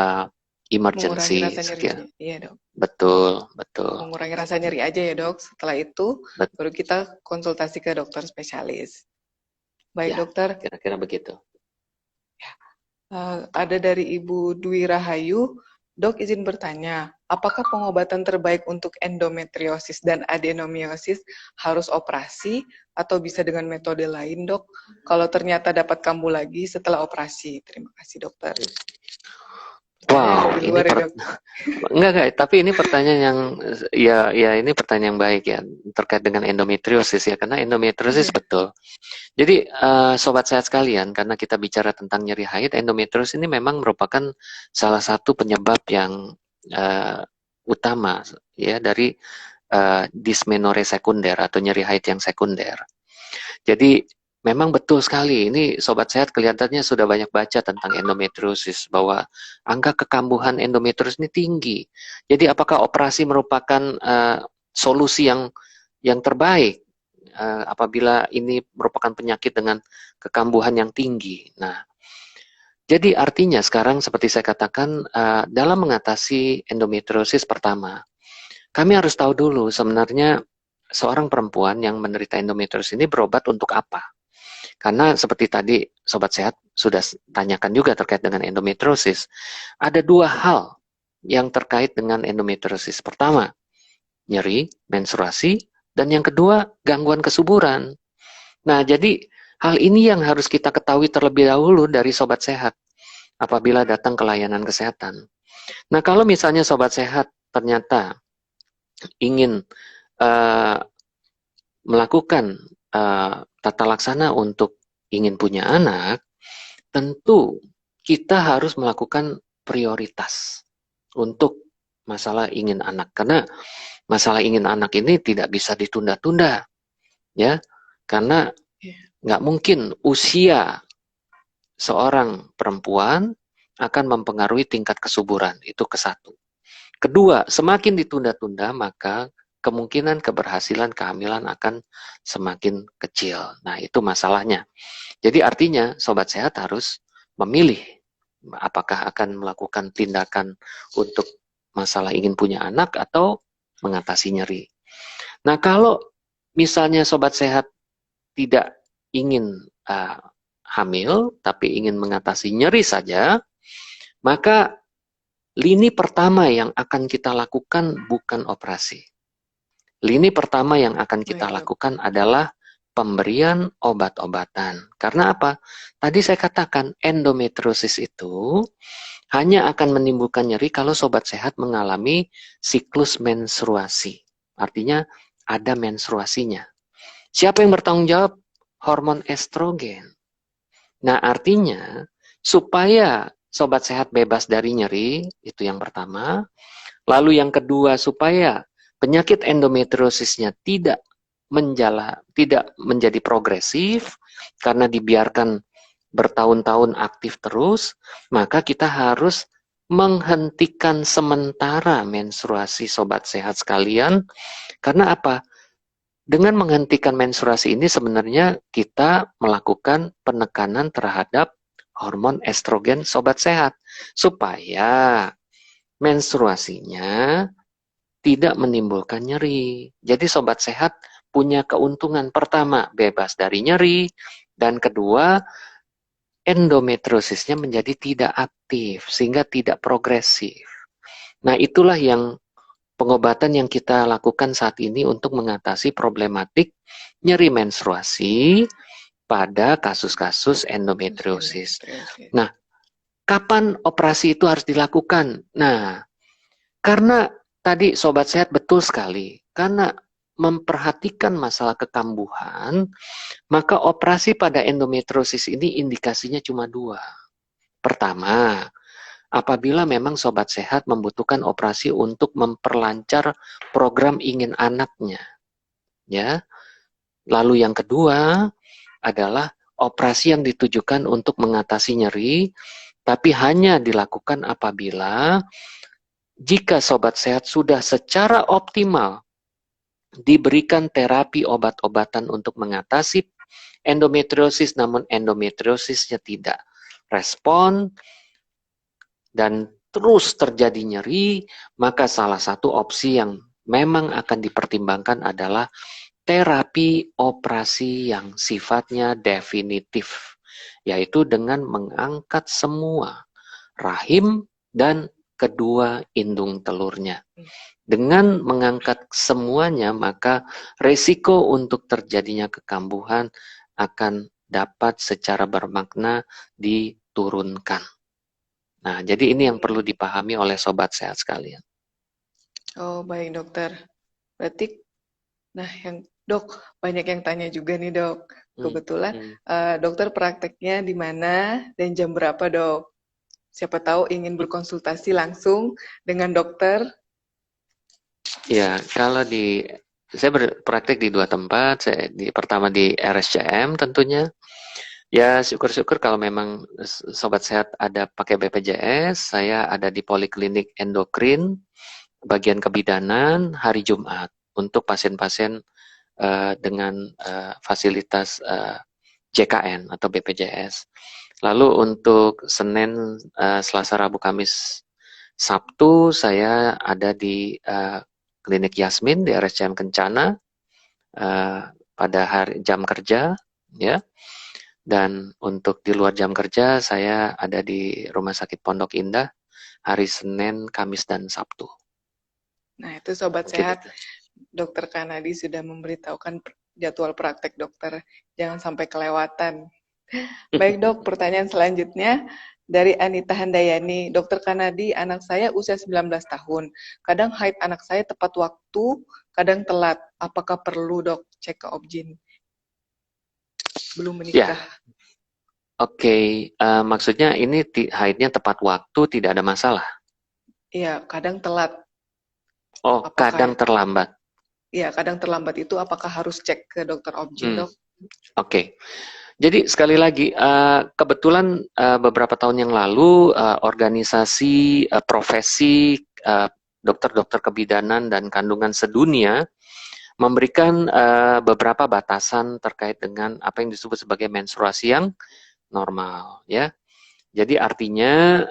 emergency. Mengurangi rasa nyeri. Iya, dok. Betul. Mengurangi rasa nyeri aja ya, dok. Setelah itu baru kita konsultasi ke dokter spesialis. Baik, ya, dokter. Kira-kira begitu. Ada dari Ibu Dwi Rahayu. Dok, izin bertanya, apakah pengobatan terbaik untuk endometriosis dan adenomiosis harus operasi atau bisa dengan metode lain, dok? Kalau ternyata dapat kambuh lagi setelah operasi. Terima kasih, dokter. Wow, enggak, tapi ini pertanyaan yang ini pertanyaan yang baik ya, terkait dengan endometriosis ya, karena endometriosis betul. Jadi sobat sehat sekalian, karena kita bicara tentang nyeri haid, endometriosis ini memang merupakan salah satu penyebab yang utama ya dari dysmenorrhea sekunder atau nyeri haid yang sekunder. Jadi memang betul sekali, ini Sobat Sehat kelihatannya sudah banyak baca tentang endometriosis, bahwa angka kekambuhan endometriosis ini tinggi. Jadi apakah operasi merupakan solusi yang terbaik apabila ini merupakan penyakit dengan kekambuhan yang tinggi? Nah, jadi artinya sekarang seperti saya katakan, dalam mengatasi endometriosis pertama, kami harus tahu dulu sebenarnya seorang perempuan yang menderita endometriosis ini berobat untuk apa. Karena seperti tadi Sobat Sehat sudah tanyakan juga terkait dengan endometriosis. Ada dua hal yang terkait dengan endometriosis. Pertama, nyeri, menstruasi. Dan yang kedua, gangguan kesuburan. Nah, jadi hal ini yang harus kita ketahui terlebih dahulu dari Sobat Sehat apabila datang ke layanan kesehatan. Nah, kalau misalnya Sobat Sehat ternyata ingin melakukan tata laksana untuk ingin punya anak, tentu kita harus melakukan prioritas untuk masalah ingin anak. Karena masalah ingin anak ini tidak bisa ditunda-tunda, ya. Karena nggak mungkin usia seorang perempuan akan mempengaruhi tingkat kesuburan. Itu ke satu. Kedua, semakin ditunda-tunda, maka kemungkinan keberhasilan kehamilan akan semakin kecil. Nah, itu masalahnya. Jadi artinya Sobat Sehat harus memilih apakah akan melakukan tindakan untuk masalah ingin punya anak atau mengatasi nyeri. Nah, kalau misalnya Sobat Sehat tidak ingin hamil, tapi ingin mengatasi nyeri saja, maka lini pertama yang akan kita lakukan bukan operasi. Lini pertama yang akan kita lakukan adalah pemberian obat-obatan. Karena apa? Tadi saya katakan endometriosis itu hanya akan menimbulkan nyeri kalau Sobat Sehat mengalami siklus menstruasi. Artinya ada menstruasinya. Siapa yang bertanggung jawab? Hormon estrogen. Nah, artinya supaya Sobat Sehat bebas dari nyeri, itu yang pertama. Lalu yang kedua, supaya penyakit endometriosisnya tidak menjadi progresif karena dibiarkan bertahun-tahun aktif terus, maka kita harus menghentikan sementara menstruasi Sobat Sehat sekalian. Karena apa? Dengan menghentikan menstruasi ini sebenarnya kita melakukan penekanan terhadap hormon estrogen Sobat Sehat supaya menstruasinya tidak menimbulkan nyeri. Jadi Sobat Sehat punya keuntungan, pertama bebas dari nyeri, dan kedua endometriosisnya menjadi tidak aktif sehingga tidak progresif. Nah, itulah yang pengobatan yang kita lakukan saat ini untuk mengatasi problematik nyeri menstruasi pada kasus-kasus endometriosis. Nah, kapan operasi itu harus dilakukan? Nah, karena tadi Sobat Sehat betul sekali, karena memperhatikan masalah kekambuhan, maka operasi pada endometriosis ini indikasinya cuma dua. Pertama, apabila memang Sobat Sehat membutuhkan operasi untuk memperlancar program ingin anaknya. Ya. Lalu yang kedua adalah operasi yang ditujukan untuk mengatasi nyeri, tapi hanya dilakukan apabila jika Sobat Sehat sudah secara optimal diberikan terapi obat-obatan untuk mengatasi endometriosis, namun endometriosisnya tidak respon dan terus terjadi nyeri, maka salah satu opsi yang memang akan dipertimbangkan adalah terapi operasi yang sifatnya definitif, yaitu dengan mengangkat semua rahim dan kedua indung telurnya. Dengan mengangkat semuanya, maka resiko untuk terjadinya kekambuhan akan dapat secara bermakna diturunkan. Nah, jadi ini yang perlu dipahami oleh Sobat Sehat sekalian. Oh, baik dokter. Berarti, dok, banyak yang tanya juga nih dok. Kebetulan dokter prakteknya di mana dan jam berapa dok? Siapa tahu ingin berkonsultasi langsung dengan dokter. Ya, kalau saya berpraktek di dua tempat. Pertama di RSCM tentunya. Ya, syukur-syukur kalau memang Sobat Sehat ada pakai BPJS, saya ada di Poliklinik Endokrin, bagian kebidanan, hari Jumat untuk pasien-pasien dengan fasilitas JKN atau BPJS. Lalu untuk Senin, Selasa, Rabu, Kamis, Sabtu saya ada di Klinik Yasmin di RSCM Kencana pada hari jam kerja, ya. Dan untuk di luar jam kerja saya ada di Rumah Sakit Pondok Indah hari Senin, Kamis, dan Sabtu. Nah, itu Sobat Mungkin Sehat, itu. Dokter Kanadi sudah memberitahukan jadwal praktek dokter. Jangan sampai kelewatan. Baik dok, pertanyaan selanjutnya dari Anita Handayani. Dokter Kanadi, anak saya usia 19 tahun. Kadang haid anak saya tepat waktu, kadang telat. Apakah perlu dok cek ke objin? Belum Ya, menikah. oke. Maksudnya ini haidnya tepat waktu, tidak ada masalah. Iya, kadang telat. Oh, kadang Apakah terlambat. kadang terlambat itu apakah harus cek ke dokter objin Hmm, dok? oke. Jadi sekali lagi, kebetulan beberapa tahun yang lalu organisasi profesi dokter-dokter kebidanan dan kandungan sedunia memberikan beberapa batasan terkait dengan apa yang disebut sebagai menstruasi yang normal, ya. Jadi artinya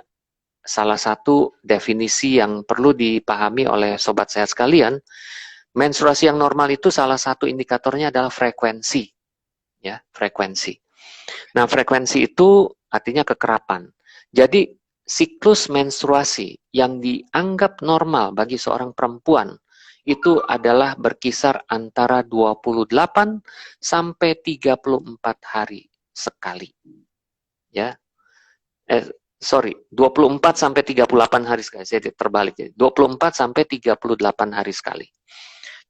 salah satu definisi yang perlu dipahami oleh sobat sehat sekalian, menstruasi yang normal itu salah satu indikatornya adalah frekuensi, ya, frekuensi. Nah, frekuensi itu artinya kekerapan. Jadi, siklus menstruasi yang dianggap normal bagi seorang perempuan itu adalah berkisar antara 28 sampai 34 hari sekali. Ya. Sorry, 24 sampai 38 hari sekali. Saya terbalik. 24 sampai 38 hari sekali.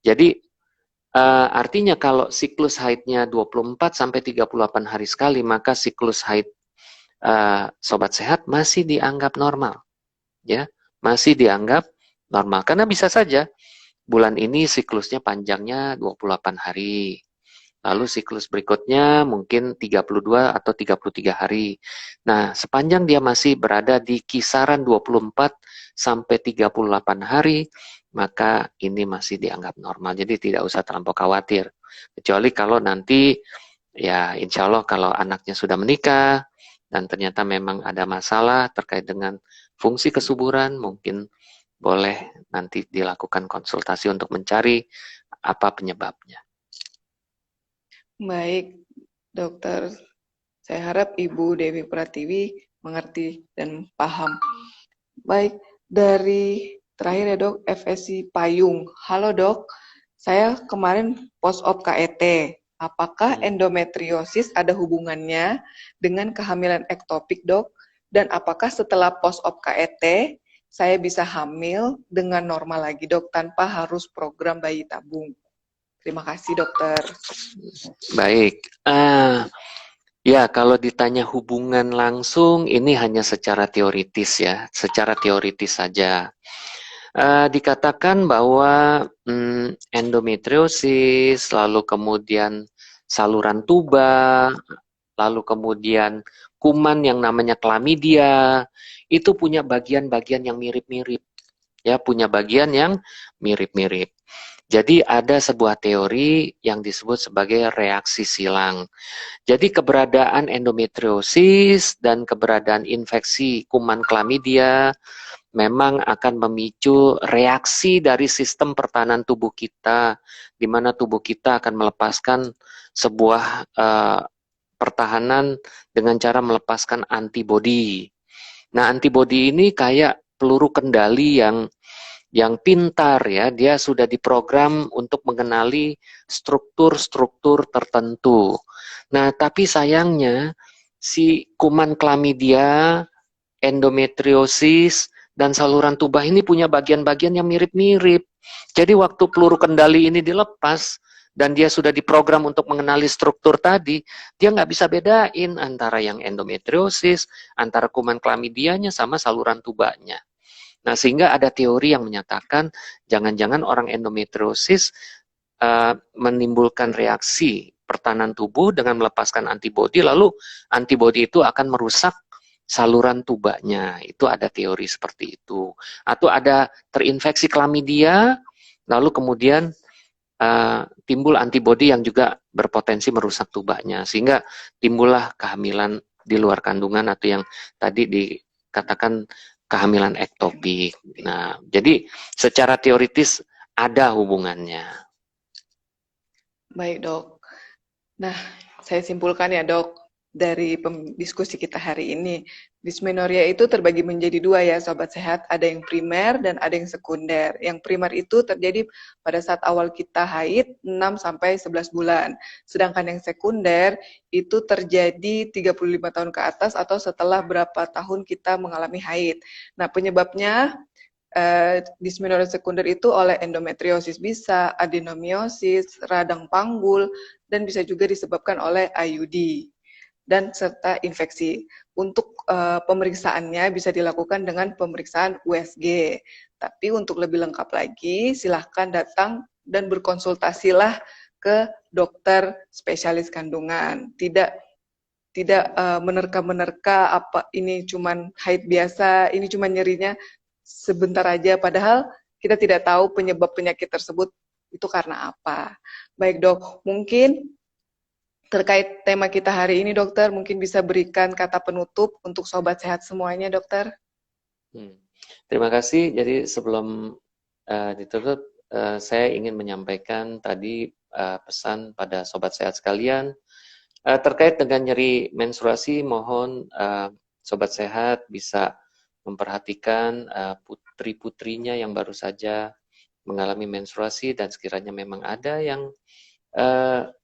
Jadi, artinya kalau siklus haidnya 24 sampai 38 hari sekali, maka siklus haid sobat sehat masih dianggap normal, ya, masih dianggap normal. Karena bisa saja bulan ini siklusnya panjangnya 28 hari, lalu siklus berikutnya mungkin 32 atau 33 hari. Nah, sepanjang dia masih berada di kisaran 24 sampai 38 hari, maka ini masih dianggap normal. Jadi tidak usah terlampau khawatir. Kecuali kalau nanti, ya insya Allah kalau anaknya sudah menikah, dan ternyata memang ada masalah terkait dengan fungsi kesuburan, mungkin boleh nanti dilakukan konsultasi untuk mencari apa penyebabnya. Baik, dokter. Saya harap Ibu Dewi Pratiwi mengerti dan paham. Baik, dari terakhir ya dok, FSC Payung. Halo dok, saya kemarin post-op KET. Apakah endometriosis ada hubungannya dengan kehamilan ektopik dok? Dan apakah setelah post-op KET, saya bisa hamil dengan normal lagi dok, tanpa harus program bayi tabung? Terima kasih dokter. Baik, ya kalau ditanya hubungan langsung, ini hanya secara teoritis ya, secara teoritis saja. Dikatakan bahwa endometriosis, lalu kemudian saluran tuba, lalu kemudian kuman yang namanya chlamydia, itu punya bagian-bagian yang mirip-mirip, ya, punya bagian yang mirip-mirip. Jadi ada sebuah teori yang disebut sebagai reaksi silang. Jadi keberadaan endometriosis dan keberadaan infeksi kuman chlamydia memang akan memicu reaksi dari sistem pertahanan tubuh kita, di mana tubuh kita akan melepaskan sebuah pertahanan dengan cara melepaskan antibodi. Nah, antibodi ini kayak peluru kendali yang pintar ya, dia sudah diprogram untuk mengenali struktur-struktur tertentu. Nah, tapi sayangnya si kuman chlamydia, endometriosis, dan saluran tuba ini punya bagian-bagian yang mirip-mirip. Jadi waktu peluru kendali ini dilepas, dan dia sudah diprogram untuk mengenali struktur tadi, dia nggak bisa bedain antara yang endometriosis, antara kuman chlamydianya sama saluran tubanya. Nah, sehingga ada teori yang menyatakan jangan-jangan orang endometriosis menimbulkan reaksi pertahanan tubuh dengan melepaskan antibodi, lalu antibodi itu akan merusak saluran tubanya. Itu ada teori seperti itu. Atau ada terinfeksi klamidia, lalu kemudian timbul antibodi yang juga berpotensi merusak tubanya, sehingga timbullah kehamilan di luar kandungan atau yang tadi dikatakan kehamilan ektopik. Nah, jadi secara teoritis ada hubungannya. Baik, Dok. Nah, saya simpulkan ya, Dok, dari diskusi kita hari ini. Dysmenorrhea itu terbagi menjadi dua ya, Sobat Sehat. Ada yang primer dan ada yang sekunder. Yang primer itu terjadi pada saat awal kita haid 6-11 bulan. Sedangkan yang sekunder itu terjadi 35 tahun ke atas atau setelah berapa tahun kita mengalami haid. Nah, penyebabnya dysmenorrhea sekunder itu oleh endometriosis bisa, adenomiosis, radang panggul, dan bisa juga disebabkan oleh IUD dan serta infeksi. Untuk pemeriksaannya bisa dilakukan dengan pemeriksaan USG. Tapi untuk lebih lengkap lagi, silahkan datang dan berkonsultasilah ke dokter spesialis kandungan. Tidak menerka-menerka apa ini cuman haid biasa, ini cuma nyerinya sebentar aja, padahal kita tidak tahu penyebab penyakit tersebut itu karena apa. Baik, Dok, mungkin terkait tema kita hari ini, Dokter, mungkin bisa berikan kata penutup untuk Sobat Sehat semuanya, Dokter. Terima kasih. Jadi sebelum ditutup, saya ingin menyampaikan tadi pesan pada Sobat Sehat sekalian. Terkait dengan nyeri menstruasi, mohon Sobat Sehat bisa memperhatikan putri-putrinya yang baru saja mengalami menstruasi, dan sekiranya memang ada yang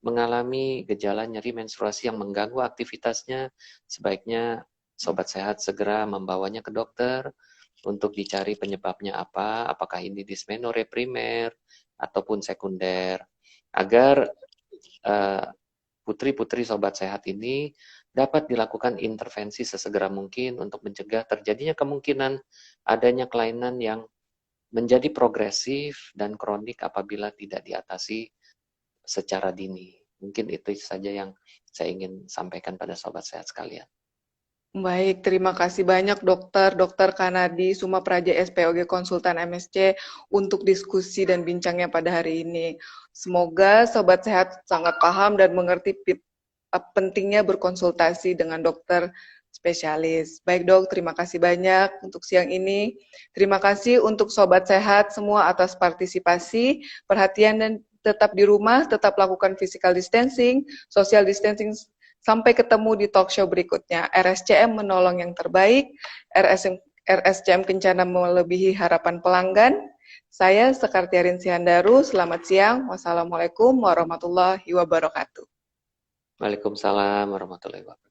mengalami gejala nyeri menstruasi yang mengganggu aktivitasnya, sebaiknya Sobat Sehat segera membawanya ke dokter untuk dicari penyebabnya apa, apakah ini dysmenorrhea primer ataupun sekunder, agar putri-putri Sobat Sehat ini dapat dilakukan intervensi sesegera mungkin untuk mencegah terjadinya kemungkinan adanya kelainan yang menjadi progresif dan kronik apabila tidak diatasi secara dini. Mungkin itu saja yang saya ingin sampaikan pada Sobat Sehat sekalian. Baik, terima kasih banyak Dokter Kanadi Sumapraja SPOG Konsultan MSC untuk diskusi dan bincangnya pada hari ini. Semoga Sobat Sehat sangat paham dan mengerti pentingnya berkonsultasi dengan dokter spesialis. Baik, Dok, terima kasih banyak untuk siang ini. Terima kasih untuk Sobat Sehat semua atas partisipasi, perhatian, dan tetap di rumah, tetap lakukan physical distancing, social distancing. Sampai ketemu di talk show berikutnya. RSCM menolong yang terbaik, RSCM Kencana melebihi harapan pelanggan. Saya Sekartiarin Siandaru, selamat siang. Wassalamualaikum warahmatullahi wabarakatuh. Waalaikumsalam warahmatullahi wabarakatuh.